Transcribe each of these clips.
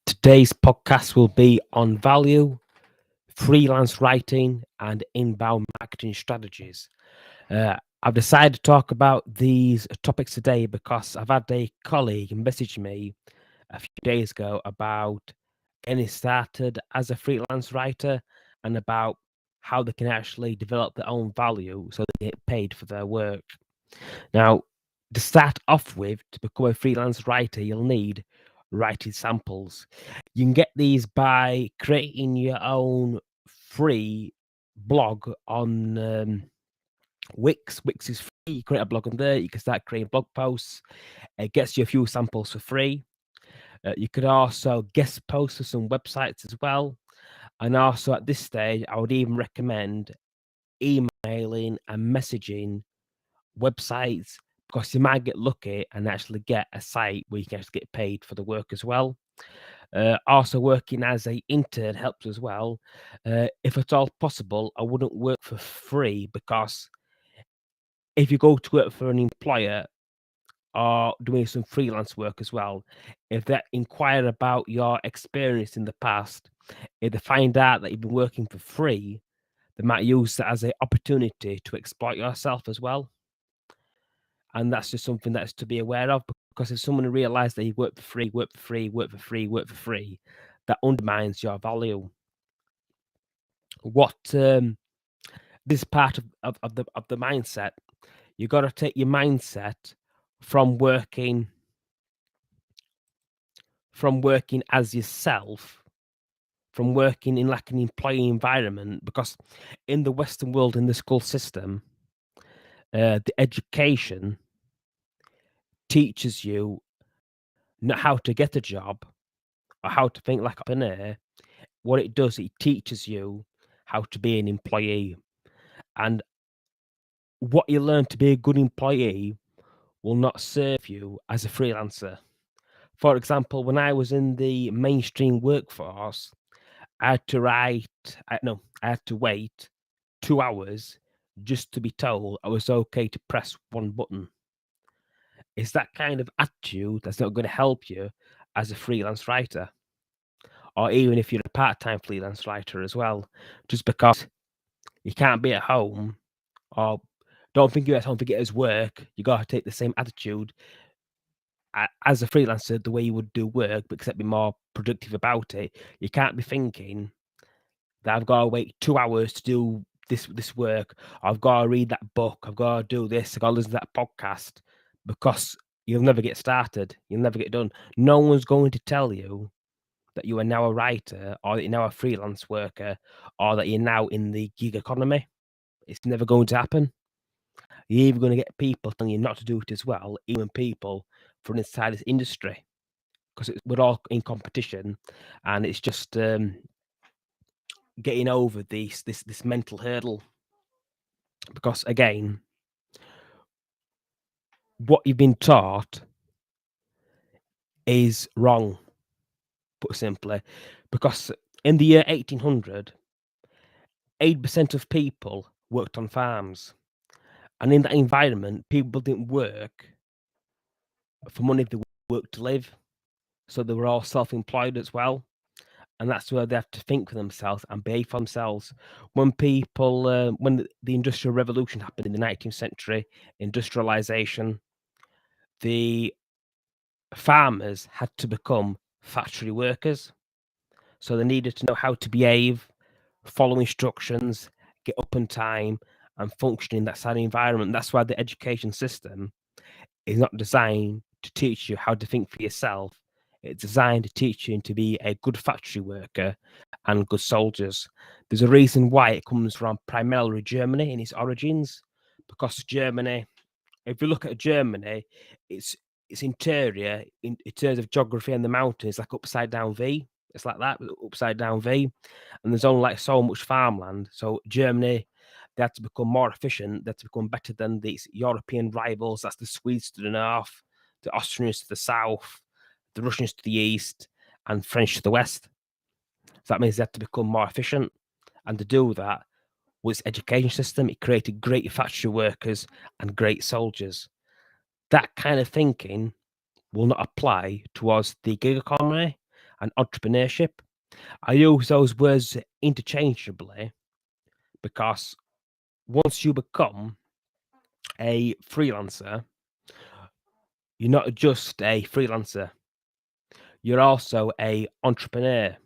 Today's podcast will be on value, freelance writing, and inbound marketing strategies. I've decided to talk about these topics today because I've had a colleague message me a few days ago about getting started as a freelance writer and about how they can actually develop their own value so they get paid for their work. Now, to start off with, to become a freelance writer, you'll need writing samples. You can get these by creating your own free blog on Wix. Wix is free. You create a blog on there. You can start creating blog posts. It gets you a few samples for free. You could also guest post for some websites as well. And also at this stage, I would even recommend emailing and messaging websites because you might get lucky and actually get a site where you can actually get paid for the work as well. Also, working as a intern helps as well. If at all possible, I wouldn't work for free because if you go to work for an employer or doing some freelance work as well, if they inquire about your experience in the past, if they find out that you've been working for free, they might use that as an opportunity to exploit yourself as well. And that's just something that's to be aware of because if someone realizes that you work for free, work for free, work for free, work for free, that undermines your value. What this part of the mindset, you got to take your mindset from working as yourself, from working in like an employee environment, because in the Western world, in the school system, the education teaches you not how to get a job or how to think like an entrepreneur. What it does, it teaches you how to be an employee. And what you learn to be a good employee will not serve you as a freelancer. For example, when I was in the mainstream workforce, I had to I had to wait 2 hours just to be told I was okay to press one button. It's that kind of attitude that's not going to help you as a freelance writer, or even if you're a part time freelance writer as well, just because you can't be at home or don't think you're at home, forget his work. You got to take the same attitude as a freelancer, the way you would do work, but except be more productive about it. You can't be thinking that I've got to wait 2 hours to do this work. I've got to read that book. I've got to do this. I've got to listen to that podcast because you'll never get started. You'll never get done. No one's going to tell you that you are now a writer or that you're now a freelance worker or that you're now in the gig economy. It's never going to happen. You're even going to get people telling you not to do it as well, even people from inside this industry, because we're all in competition, and it's just getting over this mental hurdle. Because again, what you've been taught is wrong, put simply, because in the year 1800, 8% of people worked on farms, and in that environment, people didn't work for money; they worked to live. So they were all self-employed as well, and that's where they have to think for themselves and behave for themselves. When the Industrial Revolution happened in the 19th century, industrialization, the farmers had to become factory workers. So they needed to know how to behave, follow instructions, get up on time, and function in that sad environment. That's why the education system is not designed to teach you how to think for yourself. It's designed to teach you to be a good factory worker and good soldiers. There's a reason why it comes from primarily Germany in its origins, because Germany, if you look at Germany, its interior in terms of geography and the mountains like upside down V. It's like that, upside down V, and there's only like so much farmland. So Germany, they had to become more efficient. They had to become better than these European rivals. That's the Swedes to the north, the Austrians to the south, the Russians to the east, and French to the west. So that means they had to become more efficient. And to do that, with its education system, it created great factory workers and great soldiers. That kind of thinking will not apply towards the gig economy. and entrepreneurship. I use those words interchangeably because once you become a freelancer, you're not just a freelancer, you're also a entrepreneur,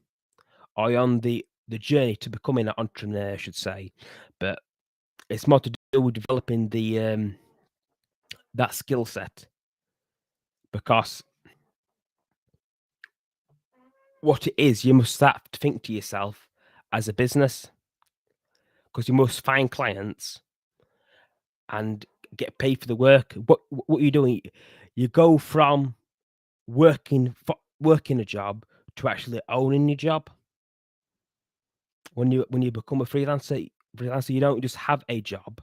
or you're on the journey to becoming an entrepreneur, I should say. But it's more to do with developing the that skill set, because what it is, you must start to think to yourself as a business, because you must find clients and get paid for the work. What are you doing? You go from working a job to actually owning your job. When you become a freelancer, you don't just have a job.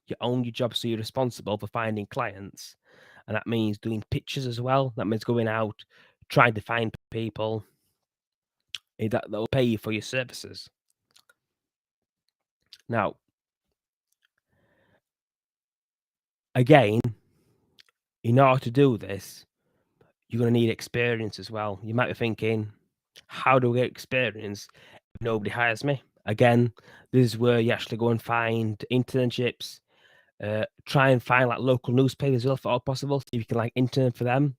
You own your job, so you're responsible for finding clients, and that means doing pitches as well. That means going out, trying to find people that will pay you for your services. Now, again, in order to do this, you're going to need experience as well. You might be thinking, how do I get experience if nobody hires me? Again, this is where you actually go and find internships. Try and find like local newspapers as well, if all possible, so you can like intern for them.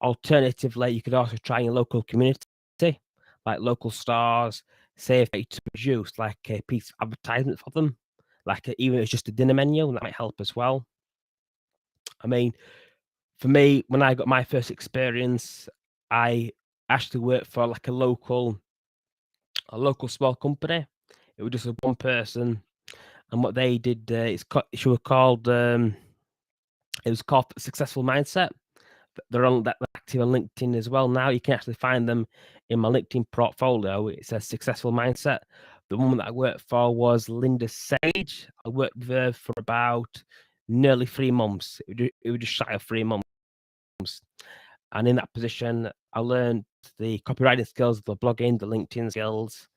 Alternatively, you could also try your local community, like local stores, say if to produce like a piece of advertisement for them, like even if it's just a dinner menu, that might help as well. I mean, for me, when I got my first experience, I actually worked for like a local small company. It was just a one person, and what they did, she was called, it was called Successful Mindset. They're on that active on LinkedIn as well now. You can actually find them in my LinkedIn portfolio. It says Successful Mindset. The woman that I worked for was Linda Sage. I worked with her for about nearly 3 months. It was just shy of 3 months. And in that position, I learned the copywriting skills, the blogging, the LinkedIn skills,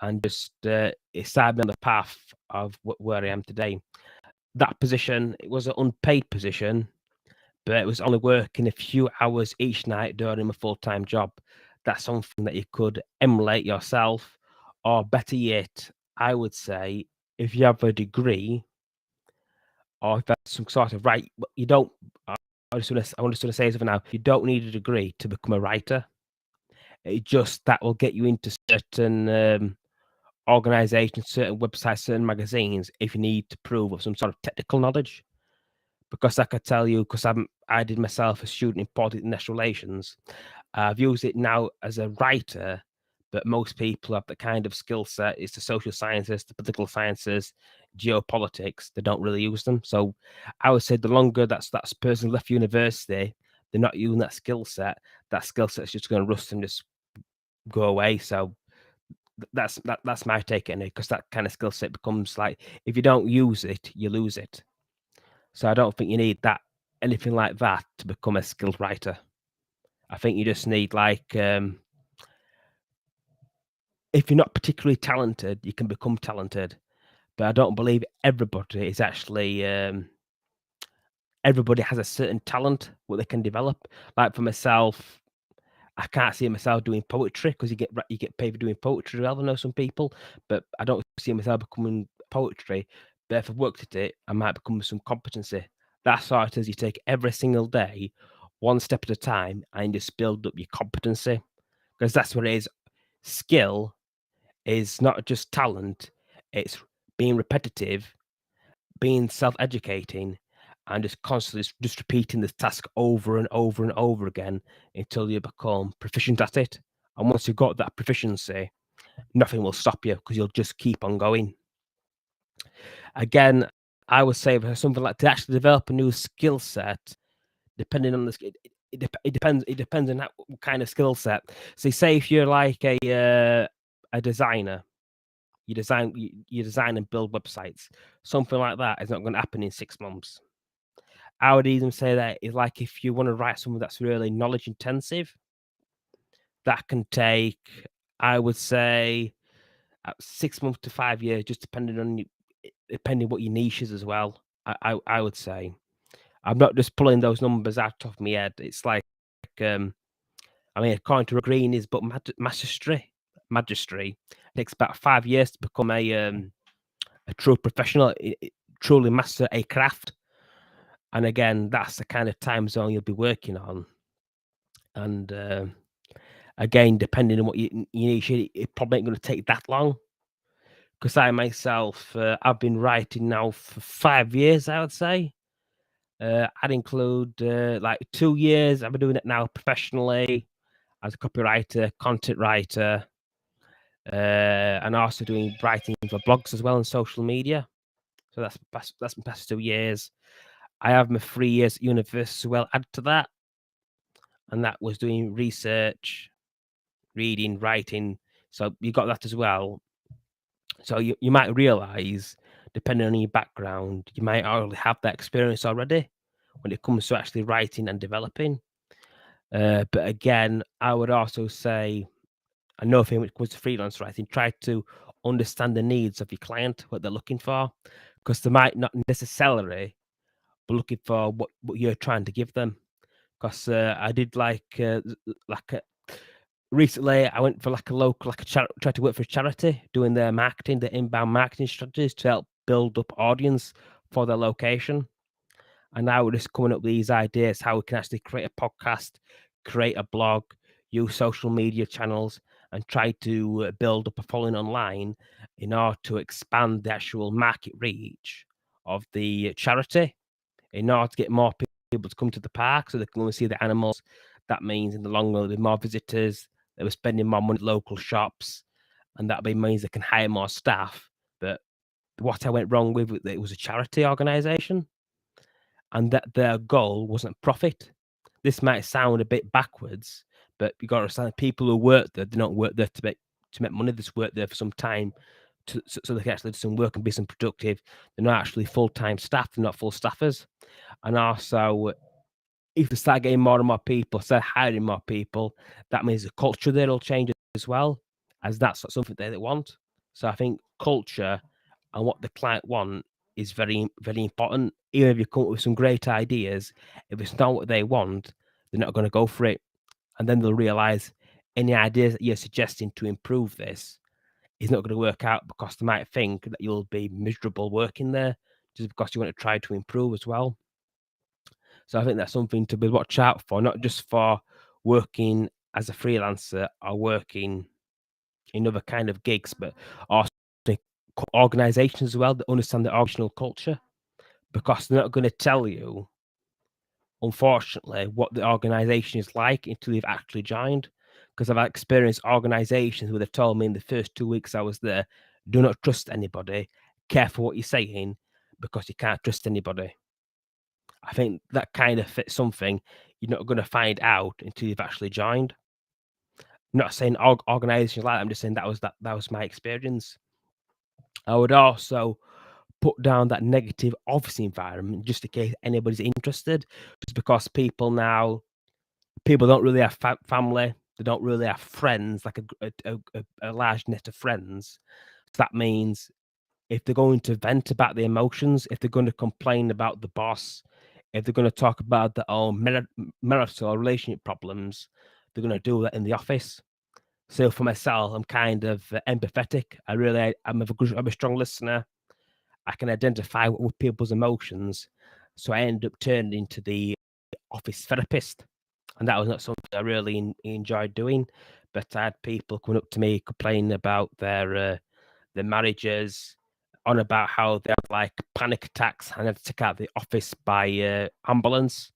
and just it started me on the path of where I am today. That position, it was an unpaid position, but it was only working a few hours each night during a full-time job. That's something that you could emulate yourself, or better yet, I would say, if you have a degree, or if that's some sort of right, you don't. I just want to say something now. You don't need a degree to become a writer. It just that will get you into certain organizations, certain websites, certain magazines if you need to prove of some sort of technical knowledge. Because I could tell you, because I did myself a student in politics and national relations. I've used it now as a writer, but most people have the kind of skill set. It's the social sciences, the political sciences, geopolitics. They don't really use them. So I would say the longer that person left university, they're not using that skill set. That skill set's just going to rust and just go away. So that's my take on it, because that kind of skill set becomes like, if you don't use it, you lose it. So I don't think you need anything like that to become a skilled writer. I think you just need if you're not particularly talented, you can become talented. But I don't believe everybody is actually everybody has a certain talent what they can develop. Like for myself, I can't see myself doing poetry, because you get paid for doing poetry. I know some people, but I don't see myself becoming poetry. But if I've worked at it, I might become some competency. That's how it is. You take every single day, one step at a time, and just build up your competency, because that's what it is. Skill is not just talent; it's being repetitive, being self-educating, and just constantly just repeating this task over and over and over again until you become proficient at it. And once you've got that proficiency, nothing will stop you, because you'll just keep on going. Again, I would say for something like to actually develop a new skill set, depending on it depends. It depends on what kind of skill set. So, say if you're like a designer, you design and build websites. Something like that is not going to happen in 6 months. I would even say that is like if you want to write something that's really knowledge intensive, that can take, I would say, 6 months to 5 years, just depending what your niche is as well. I would say I'm not just pulling those numbers out of my head. It's like um, I mean, according to Green, is but magistry. It takes about 5 years to become a true professional, truly master a craft. And again, that's the kind of time zone you'll be working on. And again, depending on what you need, it probably ain't going to take that long. Because I myself, I've been writing now for 5 years, I would say. I'd include like 2 years. I've been doing it now professionally as a copywriter, content writer, and also doing writing for blogs as well and social media. So that's my past 2 years. I have my 3 years at university as well added to that, and that was doing research, reading, writing. So you got that as well. So you might realize, depending on your background, you might already have that experience already when it comes to actually writing and developing. But again, I would also say, another thing when it comes to freelance writing, try to understand the needs of your client, what they're looking for, because they might not necessarily be looking for what you're trying to give them. Because I did recently, I went for like a local, tried to work for a charity, doing their marketing, the inbound marketing strategies to help build up audience for their location. And now we're just coming up with these ideas how we can actually create a podcast, create a blog, use social media channels, and try to build up a following online in order to expand the actual market reach of the charity in order to get more people to come to the park so they can go and see the animals. That means in the long run, there'll be more visitors, they were spending more money at local shops, and that means they can hire more staff. But what I went wrong with it was a charity organisation, and that their goal wasn't profit. This might sound a bit backwards, but you got to understand people who work there, they don't work there to make money. They just work there for some time so they can actually do some work and be some productive. They're not actually full-time staff. They're not full staffers. And also, if they start getting more and more people, start hiring more people, that means the culture there will change as well, as that's something they want. So I think culture and what the client want is very, very important. Even if you come up with some great ideas, if it's not what they want, they're not going to go for it. And then they'll realize any ideas that you're suggesting to improve this is not going to work out because they might think that you'll be miserable working there just because you want to try to improve as well. So I think that's something to be watch out for, not just for working as a freelancer or working in other kind of gigs, but also organizations as well that understand the organizational culture, because they're not going to tell you, unfortunately, what the organization is like until you've actually joined. Because I've experienced organizations where they've told me in the first 2 weeks I was there, do not trust anybody, careful what you're saying, because you can't trust anybody. I think that kind of fits something you're not going to find out until you've actually joined. I'm not saying organizations like that. I'm just saying that was my experience. I would also put down that negative office environment just in case anybody's interested. Just because people don't really have family, they don't really have friends, like a large net of friends. So that means if they're going to vent about the emotions, if they're going to complain about the boss, if they're going to talk about their own marital or relationship problems, they're going to do that in the office. So for myself, I'm kind of empathetic. I'm a strong listener. I can identify with people's emotions. So I end up turning into the office therapist. And that was not something I really enjoyed doing. But I had people coming up to me complaining about their marriages, on about how they have like panic attacks and had to take out the office by ambulance.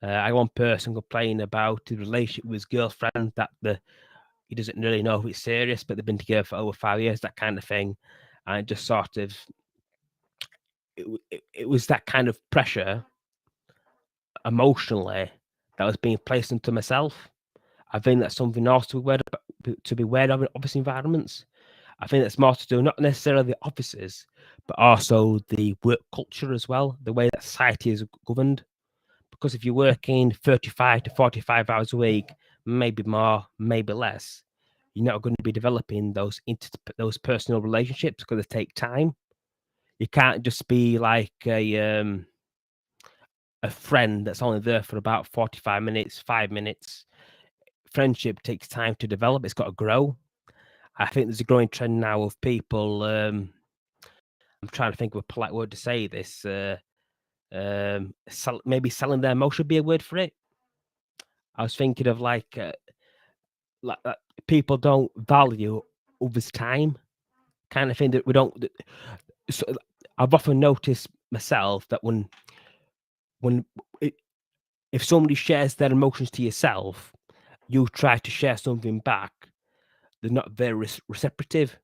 I had one person complaining about his relationship with his girlfriend, that he doesn't really know if it's serious, but they've been together for over 5 years, that kind of thing. And it just sort of, it was that kind of pressure emotionally that was being placed into myself. I think that's something else to be aware of in office environments. I think that's more to do not necessarily the offices, but also the work culture as well, the way that society is governed. Because if you're working 35 to 45 hours a week, maybe more, maybe less, you're not going to be developing those personal relationships because they take time. You can't just be like a friend that's only there for about 45 minutes, 5 minutes. friendship takes time to develop. It's got to grow. I think there's a growing trend now of people. I'm trying to think of a polite word to say this. Maybe selling their emotion would be a word for it. I was thinking of like people don't value others' time, kind of thing that we don't. So I've often noticed myself that when if somebody shares their emotions to yourself, you try to share something back. They're not very receptive.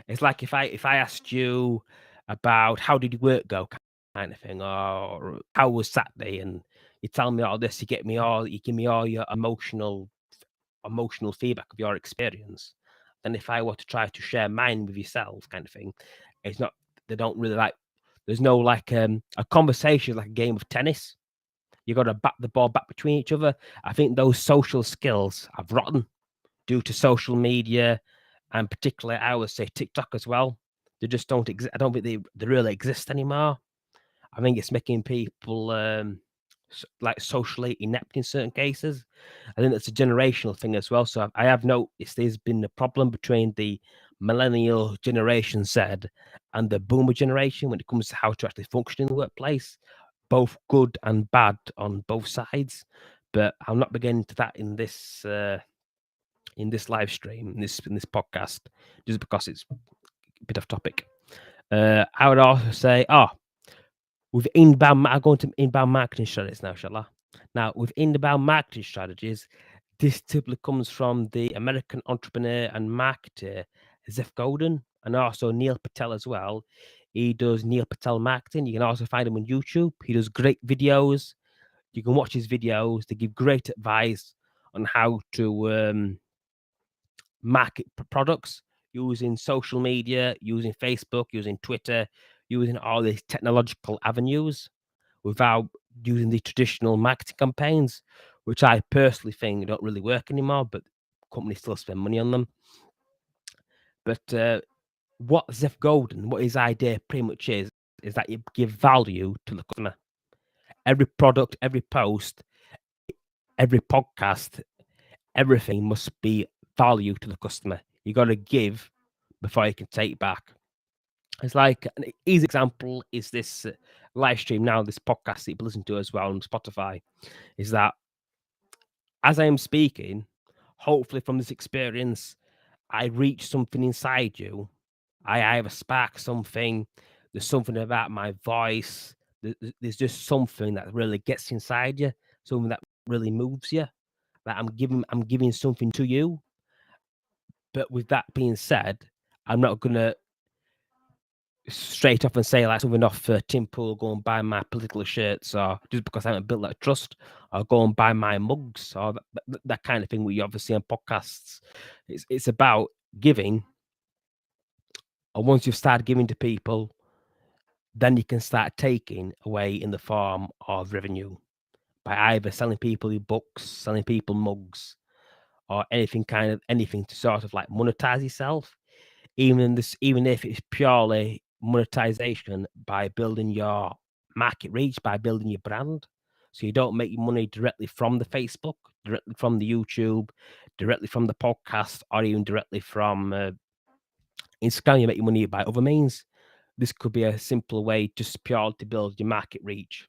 It's like if I asked you about how did your work go, kind of thing, or how was Saturday, and you tell me all this, you give me all your emotional feedback of your experience. And if I were to try to share mine with yourself, kind of thing, it's not. They don't really like. There's no like a conversation like a game of tennis. You got to bat the ball back between each other. I think those social skills have rotten due to social media, and particularly I would say TikTok as well. They just don't exist. I don't think they really exist anymore. I think it's making people like socially inept in certain cases. I think that's a generational thing as well. So I have noticed there's been a problem between the millennial generation Z and the boomer generation when it comes to how to actually function in the workplace, both good and bad on both sides. But I'll not begin into that in this live stream, in this podcast, just because it's a bit off topic. I would also say, with inbound, I'll go into inbound marketing strategies now, shall I? Now, with inbound marketing strategies, this typically comes from the American entrepreneur and marketer Zeph Golden, and also Neil Patel as well. He does Neil Patel marketing. You can also find him on YouTube. He does great videos. You can watch his videos. They give great advice on how to market products using social media, using Facebook, using Twitter, using all these technological avenues without using the traditional marketing campaigns, which I personally think don't really work anymore, but companies still spend money on them. But what Zeph Golden, what his idea pretty much is that you give value to the customer. Every product, every post, every podcast, everything must be value to the customer. You got to give before you can take back. It's like an easy example is this live stream now, this podcast that people listen to as well on Spotify, is that as I am speaking, hopefully from this experience, I reach something inside you. I either spark something, there's something about my voice, there's just something that really gets inside you, something that really moves you, that I'm giving something to you. But with that being said, I'm not gonna straight off and say like something off Tim Pool, go and buy my political shirts, or just because I haven't built that trust, or go and buy my mugs, or that kind of thing. We obviously on podcasts, it's about giving, and once you've started giving to people, then you can start taking away in the form of revenue by either selling people your books, selling people mugs, or anything to sort of like monetize yourself. Even if it's purely monetization by building your market reach, by building your brand. So you don't make your money directly from the Facebook, directly from the YouTube, directly from the podcast, or even directly from Instagram. You make your money by other means. This could be a simple way just purely to build your market reach.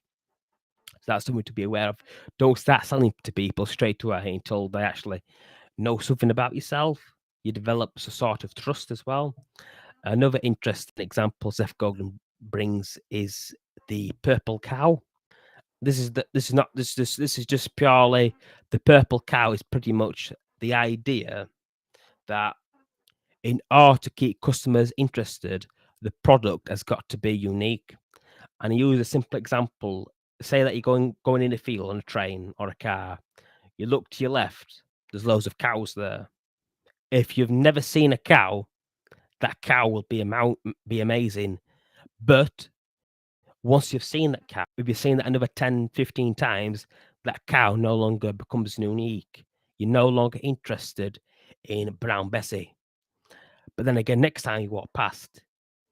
So that's something to be aware of. Don't start selling to people straight away until they actually know something about yourself. You develop a sort of trust as well. Another interesting example Zeph Golden brings is the purple cow. This is just purely the purple cow is pretty much the idea that in order to keep customers interested, the product has got to be unique. And he used a simple example. Say that you're going in a field on a train or a car. You look to your left, there's loads of cows there. If you've never seen a cow, that cow will be amazing. But once you've seen that cow, if you've seen that another 10, 15 times, that cow no longer becomes unique. You're no longer interested in Brown Bessie. But then again, next time you walk past,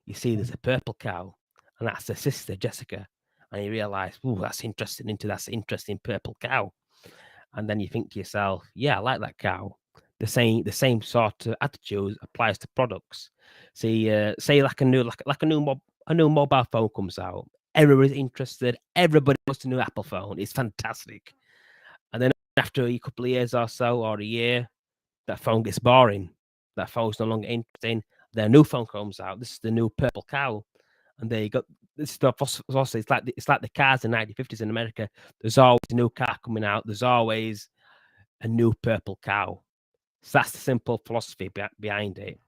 you see there's a purple cow, and that's her sister, Jessica. And you realise, that's interesting purple cow. and then you think to yourself, yeah, I like that cow. The same sort of attitude applies to products. See, say like a new mobile phone comes out. Everybody's interested. Everybody wants a new Apple phone. It's fantastic. And then after a couple of years or so, or a year, that phone gets boring. That phone's no longer interesting. Then a new phone comes out. This is the new purple cow, and there you go. This stuff also it's like the cars in the 1950s in America. There's always a new car coming out. There's always a new purple cow. So that's the simple philosophy behind it.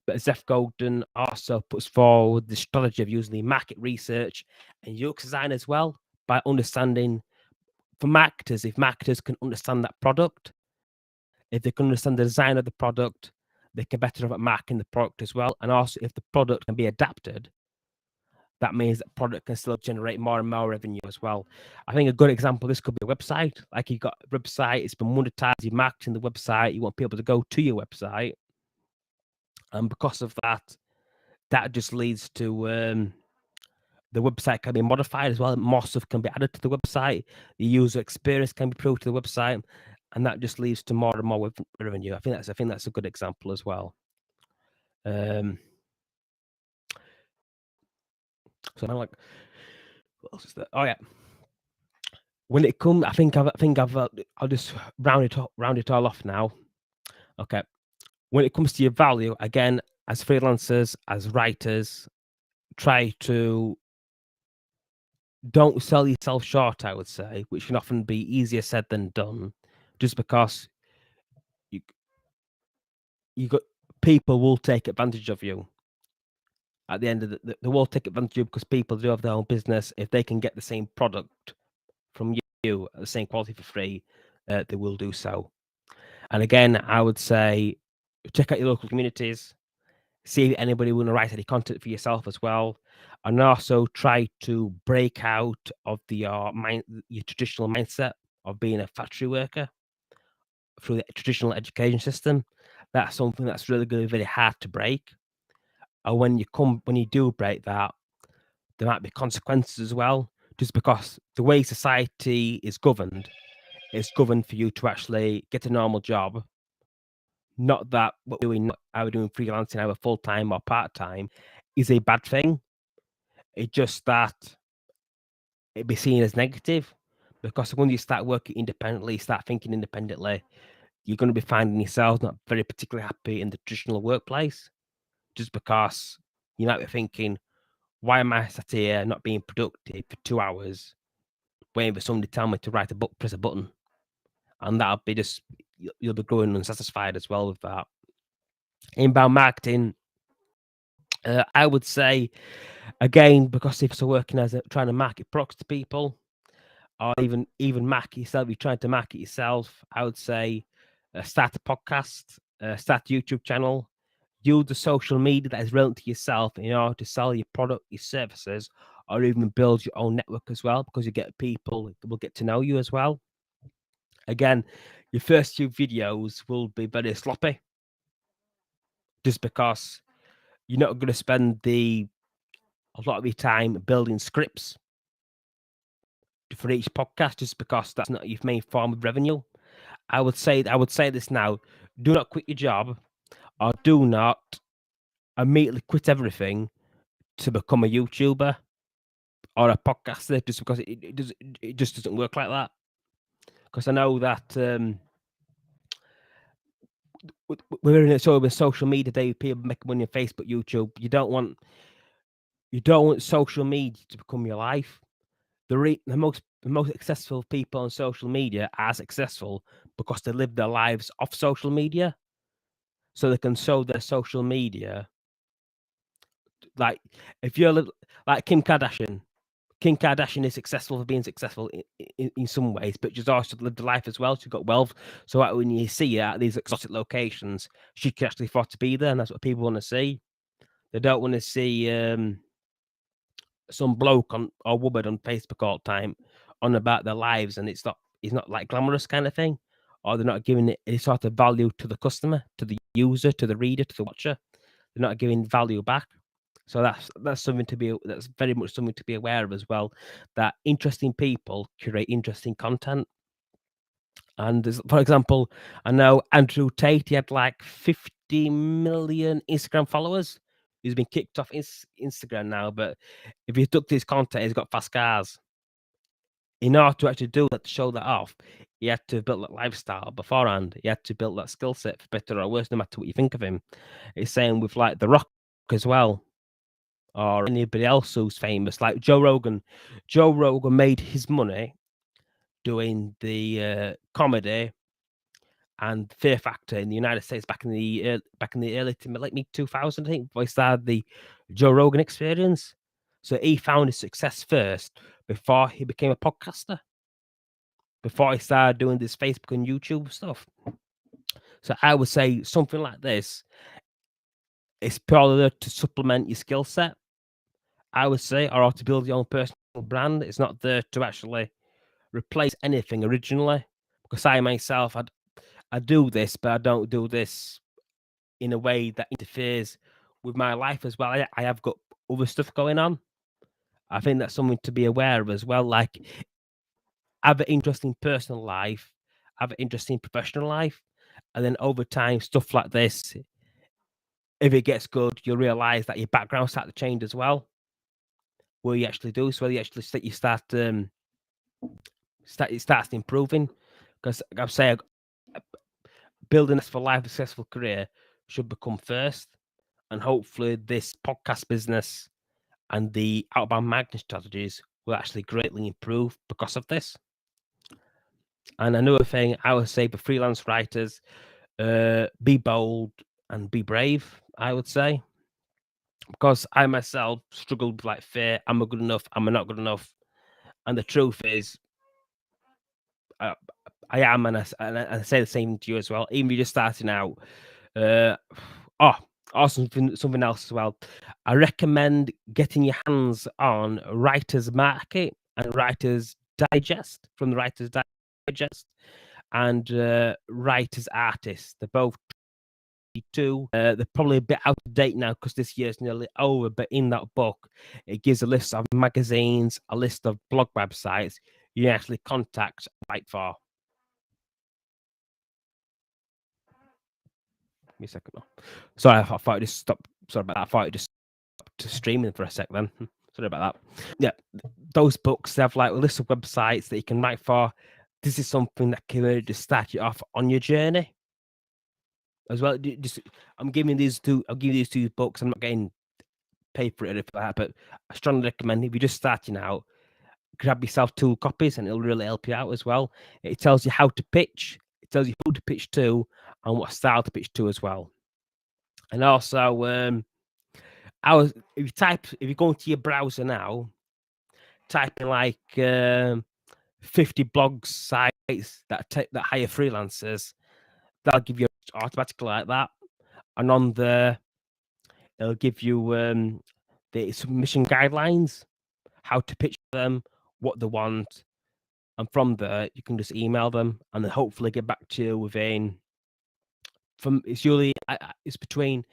But Zeph Golden also puts forward the strategy of using market research and UX design as well by understanding for marketers, if marketers can understand that product, if they can understand the design of the product, they can better at marketing the product as well. And also, if the product can be adapted, that means that product can still generate more and more revenue as well. I think a good example of this could be a website. Like you've got a website, it's been monetized, you're marketing the website, you want people to go to your website. And because of that, that just leads to the website can be modified as well. More stuff can be added to the website. The user experience can be improved to the website, and that just leads to more and more revenue. I think that's a good example as well. So I'm like, what else is there? Oh yeah. When it comes, I'll just round it all off now. Okay. When it comes to your value, again, as freelancers, as writers, try to don't sell yourself short, I would say, which can often be easier said than done, just because you you got people will take advantage of you. At the end of they will take advantage of you because people do have their own business. If they can get the same product from you at the same quality for free, they will do so. And again, I would say check out your local communities, see if anybody want to write any content for yourself as well, and also try to break out of your traditional mindset of being a factory worker through the traditional education system. That's something that's really going to be very hard to break. And when you do break that, there might be consequences as well, just because the way society is governed, it's governed for you to actually get a normal job. Not that what we're doing, either doing freelancing, either full time or part time, is a bad thing. It's just that it be seen as negative, because when you start working independently, start thinking independently, you're going to be finding yourself not very particularly happy in the traditional workplace, just because you might be thinking, why am I sat here not being productive for 2 hours, waiting for somebody to tell me to press a button? And that'll be just, you'll be growing unsatisfied as well with that. Inbound marketing, I would say, again, because if you're working as trying to market products to people, or even market yourself, you're trying to market yourself, I would say start a podcast, start a YouTube channel, use the social media that is relevant to yourself in order to sell your product, your services, or even build your own network as well, because you get people that will get to know you as well. Again, your first few videos will be very sloppy, just because you're not going to spend a lot of your time building scripts for each podcast, just because that's not your main form of revenue. I would say this now: do not quit your job, or do not immediately quit everything to become a YouTuber or a podcaster, just because it just doesn't work like that. Because I know that we're in a sort of a social media day, people make money on Facebook, YouTube. You don't want social media to become your life. The most successful people on social media are successful because they live their lives off social media, so they can show their social media. Like if you're like Kim Kardashian, is successful for being successful in some ways, but she's also lived a life as well. She's got wealth, so like when you see her at these exotic locations, she can actually afford to be there, and that's what people want to see. They don't want to see some bloke or woman on Facebook all the time on about their lives, and it's not like glamorous kind of thing, or they're not giving it any sort of value to the customer, to the user, to the reader, to the watcher. They're not giving value back. So that's very much something to be aware of as well. That interesting people create interesting content. And for example, I know Andrew Tate, he had like 50 million Instagram followers. He's been kicked off Instagram now, but if you took his content, he's got fast cars. In order to actually do that, to show that off, he had to build that lifestyle beforehand. He had to build that skill set, for better or worse, no matter what you think of him. It's same with like The Rock as well, or anybody else who's famous, like Joe Rogan. Joe Rogan made his money doing the comedy and Fear Factor in the United States back in the early to like mid 2000, I think, before he started the Joe Rogan Experience. So he found his success first before he became a podcaster, before he started doing this Facebook and YouTube stuff. So I would say something like this is purely there to supplement your skill set, I would say, or to build your own personal brand. It's not there to actually replace anything originally. Because I myself, I do this, but I don't do this in a way that interferes with my life as well. I have got other stuff going on. I think that's something to be aware of as well. Like, have an interesting personal life, have an interesting professional life, and then over time, stuff like this, if it gets good, you'll realize that your background start to change as well. Where you actually do, so you actually it starts improving. Because I'm saying, building a for life successful career should become first, and hopefully this podcast business and the outbound marketing strategies will actually greatly improve because of this. And another thing I would say for freelance writers, be bold and be brave, I would say. Because I myself struggled with like fear, am I good enough? Am I not good enough? And the truth is, I am, and I say the same to you as well. Even if you're just starting out, uh, oh, something else as well. I recommend getting your hands on Writer's Market and Writer's Digest from the Writer's Digest and Writer's Artist. They're both they're probably a bit out of date now because this year's nearly over. But in that book, it gives a list of magazines, a list of blog websites you actually contact write for. Give me a second. Sorry, I thought it just stopped. Sorry about that. I thought it just stopped streaming for a sec then. Sorry about that. Yeah, those books, they have like a list of websites that you can write for. This is something that can really just start you off on your journey as well. I'm giving these two books. I'm not getting paid for it or anything like that, but I strongly recommend if you're just starting out, grab yourself 2 copies and it'll really help you out as well. It tells you how to pitch, it tells you who to pitch to and what style to pitch to as well. And also, if you go into your browser now, type in like 50 blog sites that hire freelancers, that'll give you automatically like that. And on there, it'll give you the submission guidelines, how to pitch them, what they want, and from there you can just email them, and then hopefully get back to you within. It's usually it's between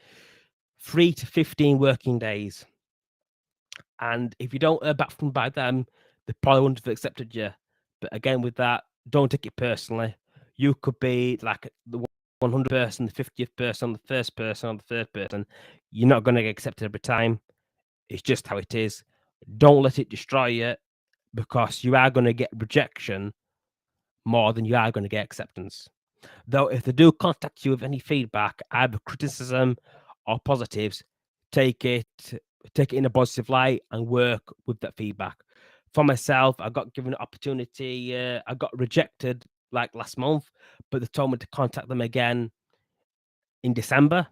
3 to 15 working days, and if you don't hear back from by them, they probably wouldn't have accepted you. But again, with that, don't take it personally. You could be like the 100th person, the 50th person, the first person, or the third person. You're not going to get accepted every time. It's just how it is. Don't let it destroy you, because you are going to get rejection more than you are going to get acceptance. Though, if they do contact you with any feedback, either criticism or positives, take it in a positive light and work with that feedback. For myself, I got given an opportunity. I got rejected like last month, but they told me to contact them again in December,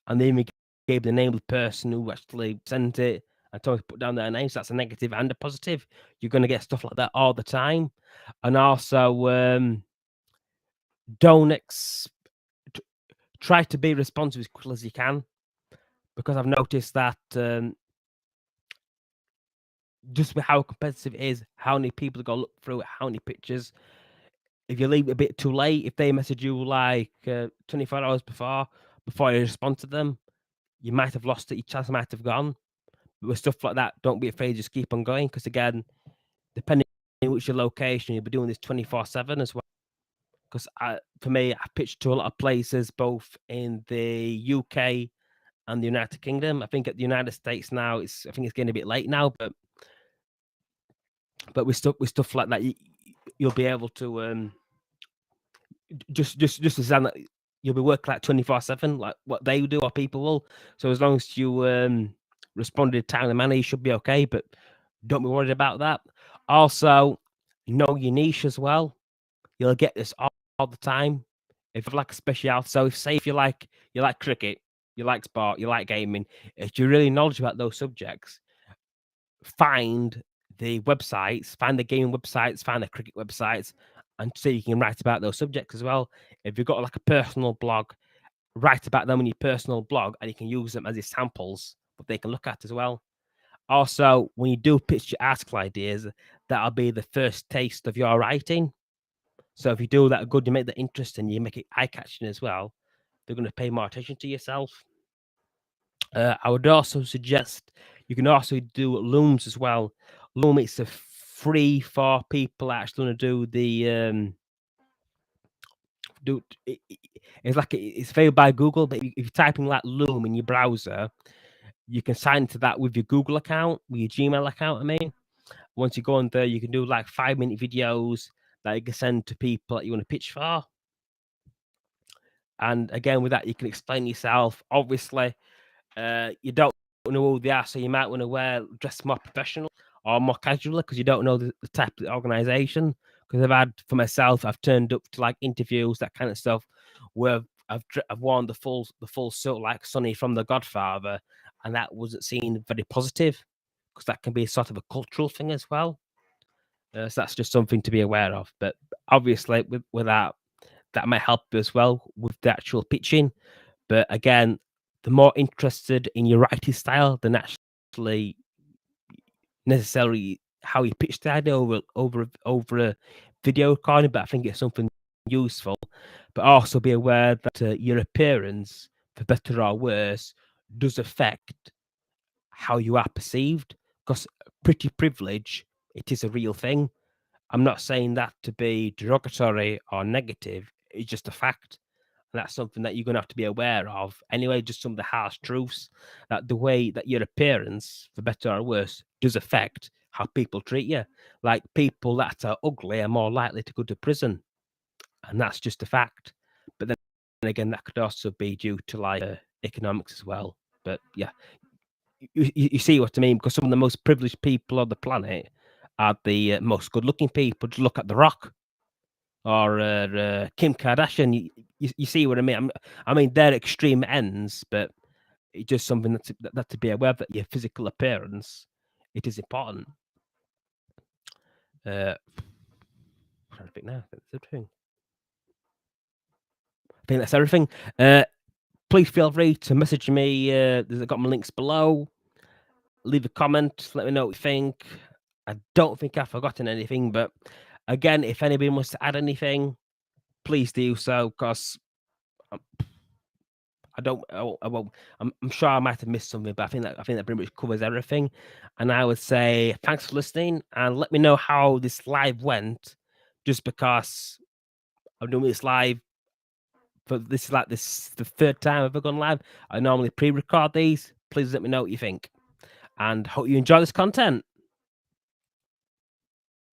and they even gave the name of the person who actually sent it and told me to put down their names. So that's a negative and a positive. You're going to get stuff like that all the time. And also, don't try to be responsive as quickly as you can, because I've noticed that just with how competitive it is, how many people go look through it, how many pictures. If you leave it a bit too late, if they message you like 24 hours before you respond to them, you might have lost it. Your chance might have gone. But with stuff like that, don't be afraid. Just keep on going, because again, depending on which your location, you'll be doing this 24/7 as well. because for me, I pitched to a lot of places, both in the UK and the United Kingdom. I think at the United States now, I think it's getting a bit late now, but with stuff like that, you'll be able to just understand that you'll be working like 24/7, like what they do or people will. So as long as you responded in a timely manner, you should be okay. But don't be worried about that. Also, know your niche as well. You'll get this all the time. If you have like a speciality, so if you like cricket, you like sport, you like gaming, if you're really knowledgeable about those subjects, find the websites, find the gaming websites, find the cricket websites, and so you can write about those subjects as well. If you've got like a personal blog, write about them in your personal blog, and you can use them as examples that they can look at as well. Also, when you do pitch your article ideas, that'll be the first taste of your writing. So if you do that good, you make that interesting, you make it eye-catching as well, they're going to pay more attention to yourself. I would also suggest you can also do Looms as well. Loom, it's a free for people actually want to do the it's like it's favored by Google, but if you type in like Loom in your browser, you can sign into that with your Google account, with your Gmail account. I mean, once you go on there, you can do like 5-minute videos that you can send to people that you want to pitch for. And again, with that, you can explain yourself. Obviously, you don't know who they are, so you might want to dress more professional or more casually because you don't know the type of organization. Because for myself, I've turned up to like interviews, that kind of stuff, where I've worn the full suit like Sonny from The Godfather, and that wasn't seen very positive because that can be sort of a cultural thing as well. So that's just something to be aware of. But obviously, with that might help you as well with the actual pitching. But again, the more interested in your writing style than actually necessarily how you pitch the idea over a video recording, but I think it's something useful. But also be aware that your appearance, for better or worse, does affect how you are perceived. Because pretty privilege, it is a real thing. I'm not saying that to be derogatory or negative. It's just a fact. And that's something that you're going to have to be aware of. Anyway, just some of the harsh truths that the way that your appearance, for better or worse, does affect how people treat you. Like people that are ugly are more likely to go to prison. And that's just a fact. But then again, that could also be due to like economics as well. But yeah, you see what I mean? Because some of the most privileged people on the planet are the most good looking people. Just look at The Rock or Kim Kardashian. You see what I mean? I mean, they're extreme ends, but it's just something that to be aware that your physical appearance, it is important. I'm trying to think now. That's everything. I think that's everything. Please feel free to message me. I've got my links below. Leave a comment. Let me know what you think. I don't think I've forgotten anything, but again, if anybody wants to add anything, please do so because I won't. I'm sure I might have missed something, but I think that pretty much covers everything. And I would say thanks for listening, and let me know how this live went. Just because I'm doing this live, but this is like the third time I've ever gone live. I normally pre-record these. Please let me know what you think, and hope you enjoy this content.